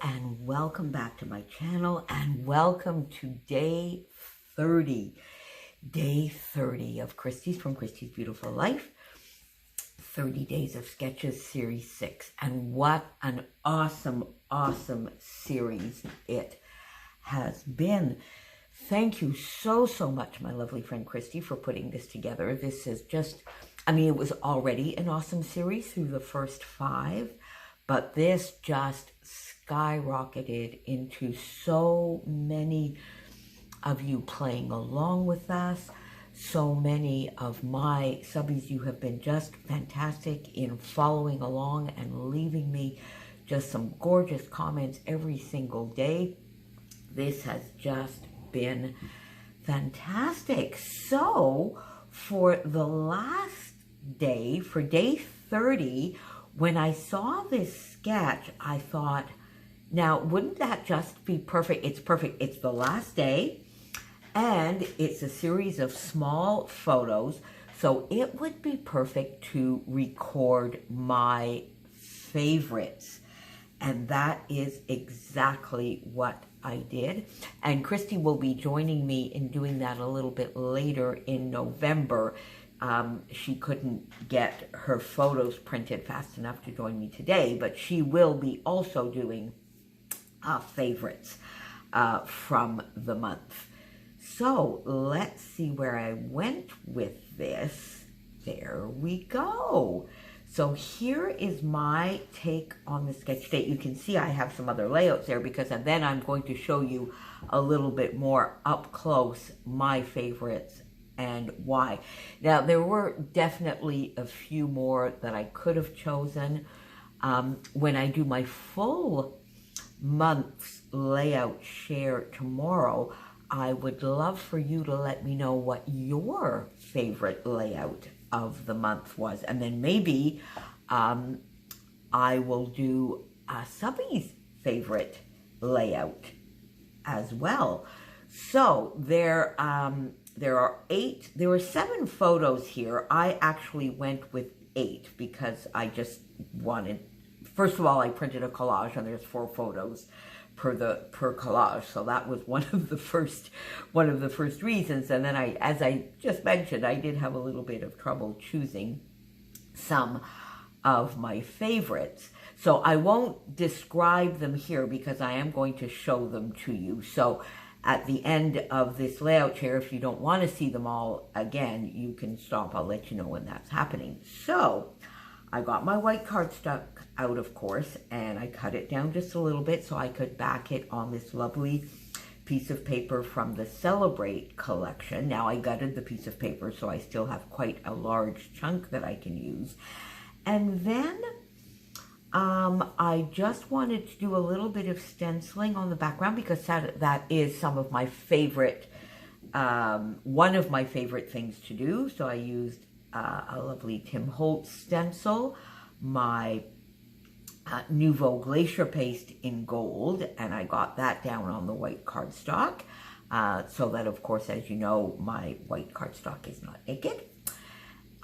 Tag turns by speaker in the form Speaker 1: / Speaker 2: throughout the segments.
Speaker 1: and welcome back to my channel, and welcome to day 30. Day 30 of Christy's from Christy's Beautiful Life. 30 Days of Sketches Series 6. And what an awesome, awesome series it has been. Thank you so, so much, my lovely friend Christy, for putting this together. This is just, it was already an awesome series through the first 5, but this just skyrocketed into so many of you playing along with us. So many of my subbies, you have been just fantastic in following along and leaving me just some gorgeous comments every single day. This has just been fantastic. So for the last day, for day 30, when I saw this sketch, I thought, now wouldn't that just be perfect? It's perfect. It's the last day and it's a series of small photos. So it would be perfect to record my favorites. And that is exactly what I did. And Christy will be joining me in doing that a little bit later in November. She couldn't get her photos printed fast enough to join me today, but she will be also doing favorites from the month. So let's see where I went with this. There we go. So here is my take on the sketch date. You can see I have some other layouts there because then I'm going to show you a little bit more up close my favorites and why. Now, there were definitely a few more that I could have chosen. When I do my full month's layout share tomorrow, I would love for you to let me know what your favorite layout of the month was. And then maybe I will do a subby's favorite layout as well. So there were 7 photos here. I actually went with 8 because I just wanted, first of all, I printed a collage and there's 4 photos per collage. So that was one of the first reasons. And then as I just mentioned, I did have a little bit of trouble choosing some of my favorites. So I won't describe them here because I am going to show them to you. So at the end of this layout share, if you don't want to see them all again, you can stop. I'll let you know when that's happening. So I got my white cardstock out, of course, and I cut it down just a little bit so I could back it on this lovely piece of paper from the Celebrate collection. Now, I gutted the piece of paper, so I still have quite a large chunk that I can use. And then I just wanted to do a little bit of stenciling on the background because that is some of my favorite, one of my favorite things to do. So I used a lovely Tim Holtz stencil, my Nouveau Glacier paste in gold, and I got that down on the white cardstock so that, of course, as you know, my white cardstock is not naked.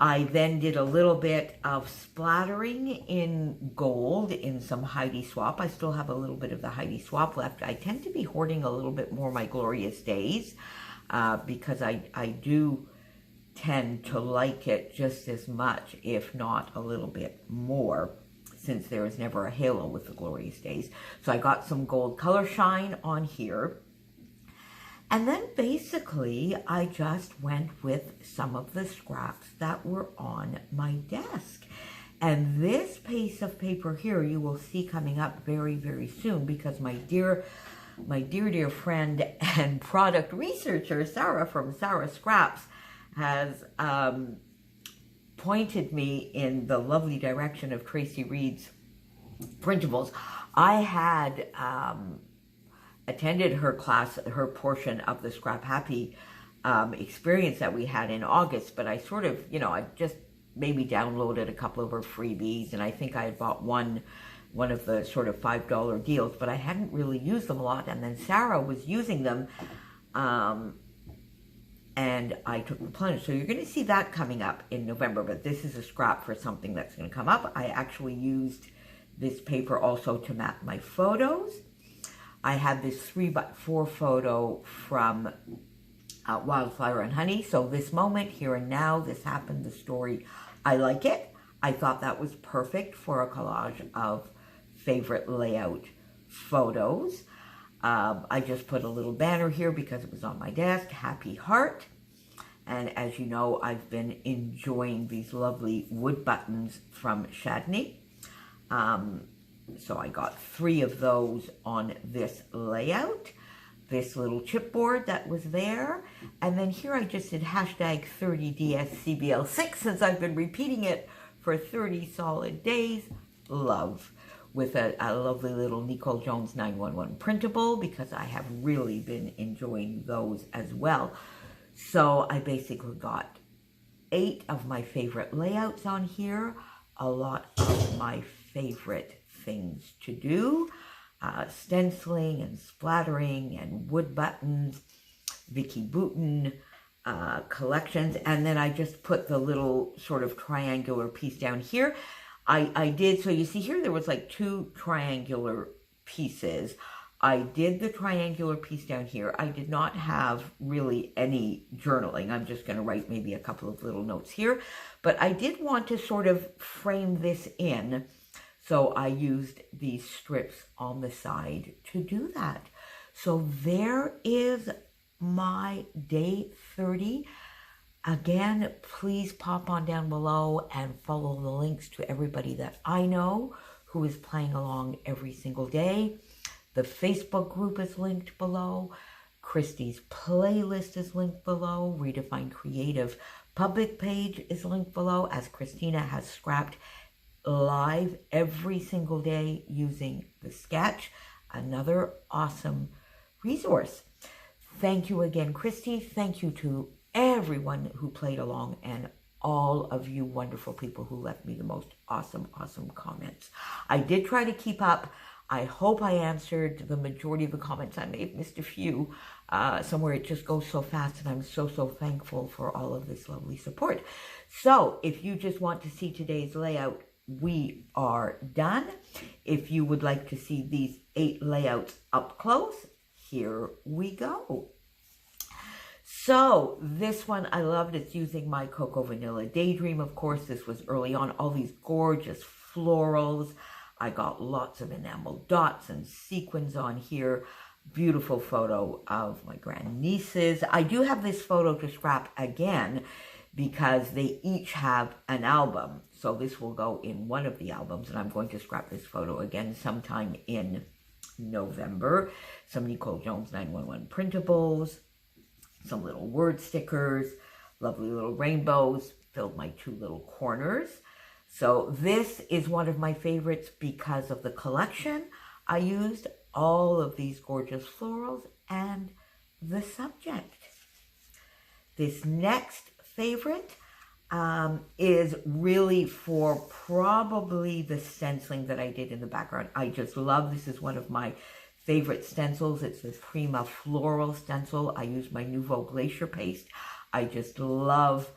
Speaker 1: I then did a little bit of splattering in gold in some Heidi Swap. I still have a little bit of the Heidi Swap left. I tend to be hoarding a little bit more my Glorious Days because I do tend to like it just as much, if not a little bit more, since there is never a halo with the Glorious Days. So I got some gold color shine on here. And then basically I just went with some of the scraps that were on my desk. And this piece of paper here you will see coming up very, very soon because my dear friend and product researcher, Sarah from Sarah Scraps, has pointed me in the lovely direction of Tracy Reed's printables. I had attended her class, her portion of the Scrap Happy experience that we had in August, but I sort of, I just maybe downloaded a couple of her freebies, and I think I had bought one of the sort of $5 deals, but I hadn't really used them a lot, and then Sarah was using them, and I took the plunge. So you're going to see that coming up in November, but this is a scrap for something that's going to come up. I actually used this paper also to map my photos. I have this 3x4 photo from Wildflower and Honey. So this moment, here and now, this happened, the story, I like it. I thought that was perfect for a collage of favorite layout photos. I just put a little banner here because it was on my desk, Happy Heart. And as you know, I've been enjoying these lovely wood buttons from Chadney. So I got 3 of those on this layout. This little chipboard that was there. And then here I just did hashtag 30DSCBL6 since I've been repeating it for 30 solid days. Love. With a lovely little Nicole Jones 911 printable because I have really been enjoying those as well. So I basically got 8 of my favorite layouts on here. A lot of my favorite things to do. Stenciling and splattering and wood buttons, Vicky Bouton collections. And then I just put the little sort of triangular piece down here. I did, so you see here there was like 2 triangular pieces. I did the triangular piece down here. I did not have really any journaling. I'm just going to write maybe a couple of little notes here. But I did want to sort of frame this in. So I used these strips on the side to do that. So there is my day 30. Again, please pop on down below and follow the links to everybody that I know who is playing along every single day. The Facebook group is linked below. Christy's playlist is linked below. Redefine Creative public page is linked below, as Christina has scrapped live every single day using the sketch. Another awesome resource. Thank you again, Christy. Thank you to everyone who played along and all of you wonderful people who left me the most awesome comments. I did try to keep up. I hope I answered the majority of the comments. I may have missed a few. Somewhere it just goes so fast, and I'm so thankful for all of this lovely support. So if you just want to see today's layout, we are done. If you would like to see these 8 layouts up close, here we go. So this one I loved. It's using my Cocoa Vanilla Daydream. Of course, this was early on. All these gorgeous florals. I got lots of enamel dots and sequins on here. Beautiful photo of my grandnieces. I do have this photo to scrap again because they each have an album. So this will go in one of the albums, and I'm going to scrap this photo again sometime in November. Some Nicole Jones 911 printables, some little word stickers, lovely little rainbows, filled my 2 little corners. So this is one of my favorites because of the collection. I used all of these gorgeous florals and the subject. This next favorite is really for probably the stenciling that I did in the background. I just love, this is one of my favorite stencils. It's this Prima Floral stencil. I use my Nouveau Glacier paste. I just love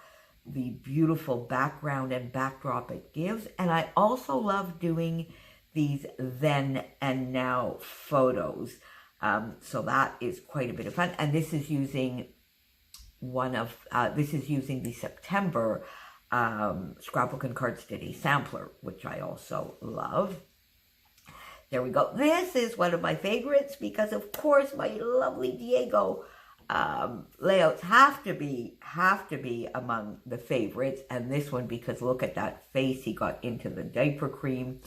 Speaker 1: the beautiful background and backdrop it gives. And I also love doing these then and now photos. So that is quite a bit of fun. And this is using the September Scrapbook and Card Steady sampler, which I also love. There we go. This is one of my favorites because, of course, my lovely Diego layouts have to be among the favorites. And this one, because look at that face he got into the diaper cream.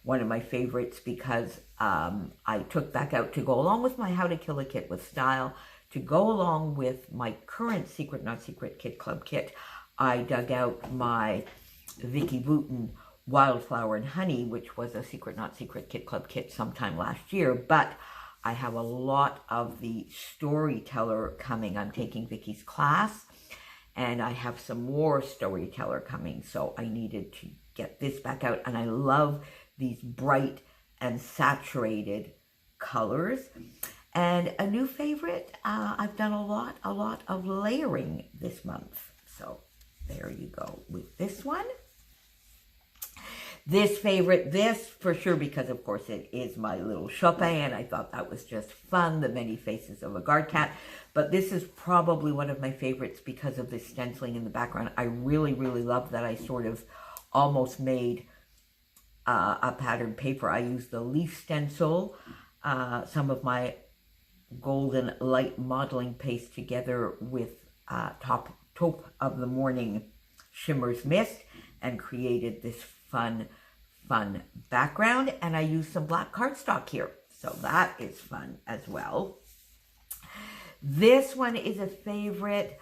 Speaker 1: One of my favorites because I took back out to go along with my How to Kill a Kit with Style, to go along with my current Secret Not Secret Kit Club kit. I dug out my Vicky Bouton Wildflower and Honey, which was a Secret Not Secret Kit Club kit sometime last year, but I have a lot of the Storyteller coming. I'm taking Vicky's class, and I have some more Storyteller coming, so I needed to get this back out, and I love these bright and saturated colors. And a new favorite, I've done a lot of layering this month, so there you go with this one. This favorite, this for sure, because of course it is my little Chopin, and I thought that was just fun, the many faces of a guard cat. But this is probably one of my favorites because of the stenciling in the background. I really, really love that I sort of almost made a patterned paper. I used the leaf stencil, some of my golden light modeling paste together with Top of the Morning Shimmer's Mist, and created this fun background. And I used some black cardstock here, so that is fun as well. This one is a favorite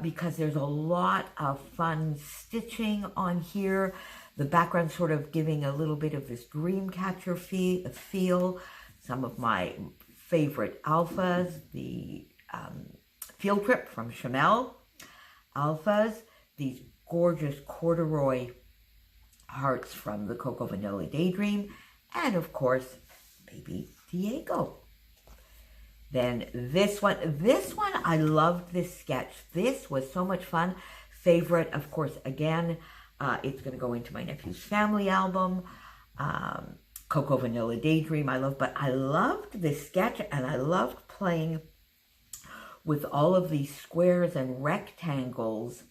Speaker 1: because there's a lot of fun stitching on here. The background sort of giving a little bit of this dream catcher feel. Some of my favorite alphas, the Field Trip from Chamel alphas, these gorgeous corduroy hearts from the Cocoa Vanilla Daydream, and of course, baby Diego. Then this one, I loved this sketch. This was so much fun. Favorite, of course, again, it's going to go into my nephew's family album. Cocoa Vanilla Daydream, but I loved this sketch, and I loved playing with all of these squares and rectangles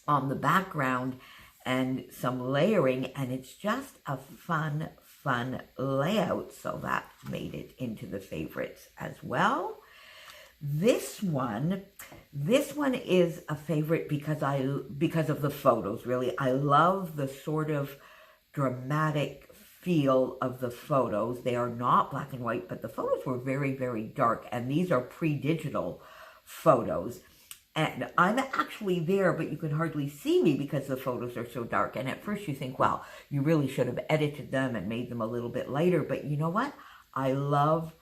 Speaker 1: on the background and some layering, and it's just a fun layout, so that made it into the favorites as well. This one is a favorite because of the photos, really. I love the sort of dramatic feel of the photos. They are not black and white, but the photos were very, very dark, and these are pre-digital photos. And I'm actually there, but you can hardly see me because the photos are so dark. And at first you think, wow, you really should have edited them and made them a little bit lighter. But you know what? I love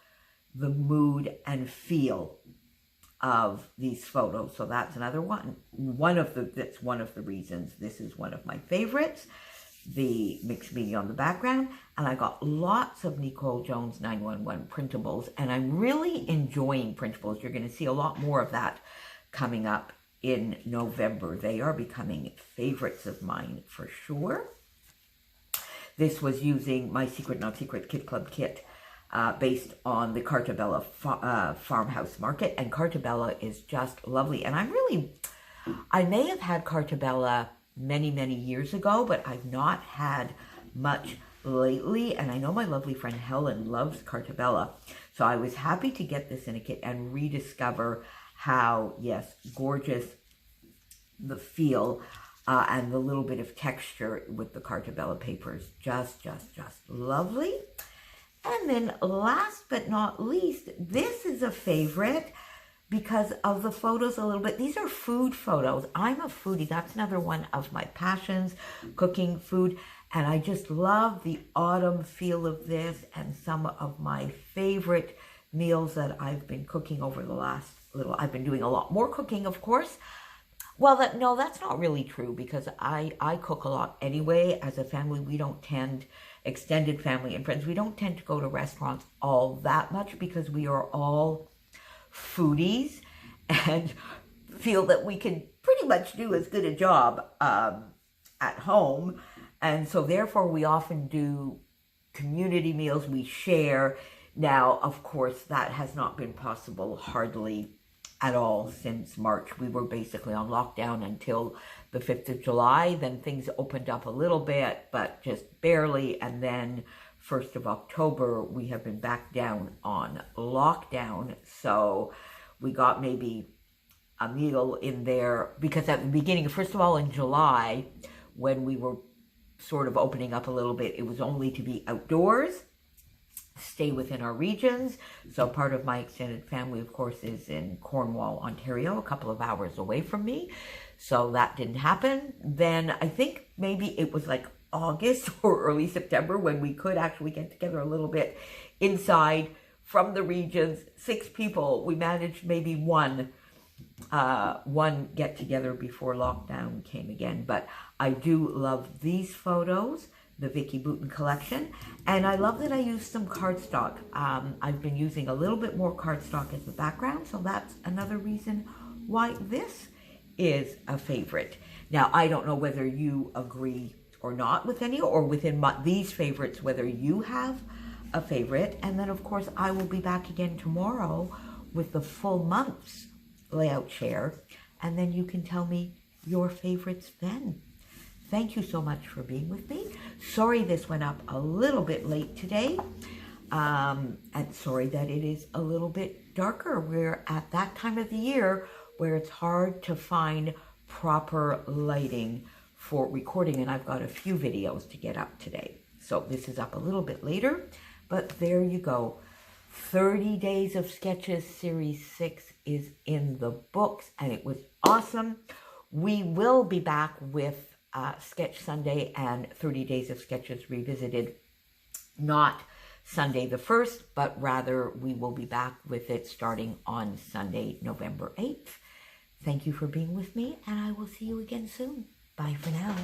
Speaker 1: the mood and feel of these photos. So that's another one. That's one of the reasons this is one of my favorites. The mixed media on the background. And I got lots of Nicole Jones 911 printables. And I'm really enjoying printables. You're going to see a lot more of that coming up in November. They are becoming favorites of mine for sure. This was using my Secret Not Secret Kid Club kit based on the Carta Bella farmhouse market. And Carta Bella is just lovely. And I may have had Carta Bella many, many years ago, but I've not had much lately. And I know my lovely friend Helen loves Carta Bella. So I was happy to get this in a kit and rediscover how, yes, gorgeous the feel and the little bit of texture with the Carta Bella papers. Just lovely. And then last but not least, this is a favorite because of the photos a little bit. These are food photos. I'm a foodie. That's another one of my passions, cooking food. And I just love the autumn feel of this and some of my favorite meals that I've been cooking over the last little. I've been doing a lot more cooking, of course. Well, that's not really true because I cook a lot anyway. As a family, we don't tend, extended family and friends, we don't tend to go to restaurants all that much because we are all foodies and feel that we can pretty much do as good a job at home. And so therefore we often do community meals, we share. Now, of course, that has not been possible hardly at all since March. We were basically on lockdown until the 5th of July. Then things opened up a little bit, but just barely. And then 1st of October, we have been back down on lockdown. So we got maybe a meal in there because at the beginning, first of all, in July, when we were sort of opening up a little bit, it was only to be outdoors, stay within our regions. So part of my extended family, of course, is in Cornwall, Ontario, a couple of hours away from me. So that didn't happen. Then I think maybe it was like August or early September when we could actually get together a little bit inside from the regions. 6 people. We managed maybe one get together before lockdown came again. But I do love these photos, the Vicky Bouton collection, and I love that I used some cardstock. I've been using a little bit more cardstock as the background, so that's another reason why this is a favorite. Now, I don't know whether you agree or not with any, or within these favorites, whether you have a favorite. And then, of course, I will be back again tomorrow with the full month's layout share. And then you can tell me your favorites then. Thank you so much for being with me. Sorry this went up a little bit late today. And sorry that it is a little bit darker. We're at that time of the year where it's hard to find proper lighting for recording. And I've got a few videos to get up today. So this is up a little bit later. But there you go. 30 Days of Sketches Series 6 is in the books. And it was awesome. We will be back with Sketch Sunday and 30 Days of Sketches Revisited, not Sunday the 1st, but rather we will be back with it starting on Sunday, November 8th. Thank you for being with me, and I will see you again soon. Bye for now.